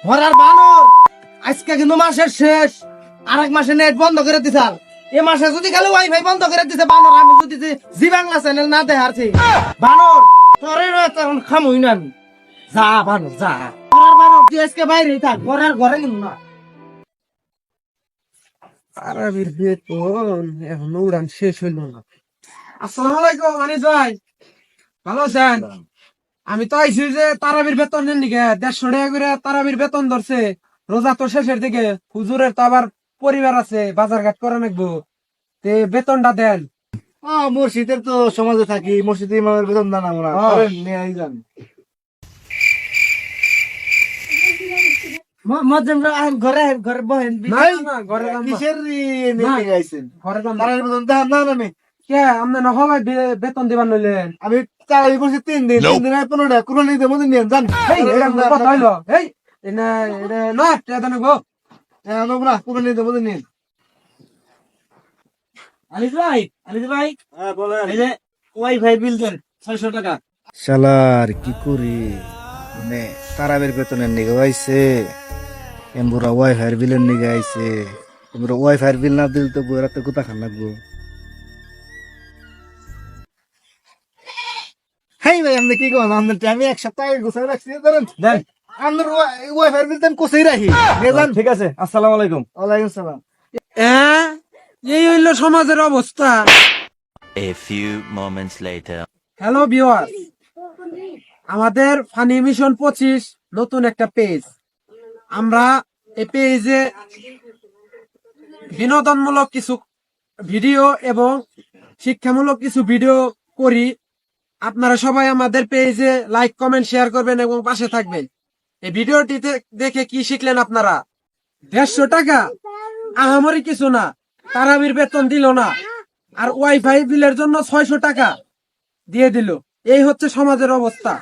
ঘরের বানর আজকে কিন্তু মাসের শেষ, আরেক মাসে নেট বন্ধ করে দিছাল। এ মাসে যদি খালি ওয়াইফাই বন্ধ করে দিছে বানর, আমি যদি জি বাংলা চ্যানেল না দেখাচ্ছি বানর তোরে তখন খামুই না আমি। যা বানর যা, ঘরের বানর তুই আজকে বাইরে থাক, ঘরের ঘরে কিন্তু না। আরবির বেতন এখনো উড়ান শেষ হইল না। আসসালামু আলাইকুম আনিস ভাই, ভালো আছেন? আমি তো আইছি যে তারাবির বেতন নেন নিকে 150 টাকা করে তারাবির বেতন ধরছে। রোজা তো শেষের দিকে, হুজুরের তো আবার পরিবার আছে, বাজার ঘাট করে নাকবো, তে বেতনটা দেন। মসজিদের তো সমাজে থাকি, মসজিদে ইমামের বেতন দান আমরা নিয়ে যান। ঘরে ঘরে বহেন নাই না, ঘরে যান না। কিসের না। গাইছেন ঘরে যান না। তার বেতন দাম না আমি কে আপনি না হবাই বেতন দিবার নইলেন? আমি চাকরি করছি 3 দিন, 3 দিন 15 টাকা কোন নিতে মধ্যে নিয়ে যান। এই এটা কোনো কথা হইলো? এই এটা এটা না টাকা নেবো। না কোন নিতে মধ্যে নিন। আনিস ভাই হ্যাঁ বলেন। এই যে ওয়াইফাই বিল দেন 600 টাকা। শালার কি করি, মানে তারাবের বেতনের নিগে আইছে, এমবুরা ওয়াইফাই বিলের নিগে আইছে, এমবুরা ওয়াইফাই বিল না দিল তো বইরা তো কোথা খান লাগবো। হেই ভাই আপনি কি করেন, আপনার আমি 1 সপ্তাহ আগে গোছাই রাখছি, ধরেন দেন আপনার ওয়াইফাই বিল তো আমি কোথায় রাখি নিয়ে যান। ঠিক আছে, আসসালামু আলাইকুম। ওয়ালাইকুম সালাম। এই হইলো সমাজের অবস্থা। A few moments later. Hello viewer, আমাদের ফানি মিশন 25 নতুন একটা পেজ। আমরা এই পেজে বিনোদনমূলক কিছু ভিডিও এবং শিক্ষামূলক কিছু ভিডিও করি। আপনারা সবাই আমাদের পেজে লাইক কমেন্ট শেয়ার করবেন এবং পাশে থাকবেন। এই ভিডিওটিতে দেখে কি শিখলেন আপনারা? 150 টাকা আহামরি কিছু না, তারাবির বেতন দিল না, আর ওয়াইফাই বিলের জন্য 600 টাকা দিয়ে দিল। এই হচ্ছে সমাজের অবস্থা।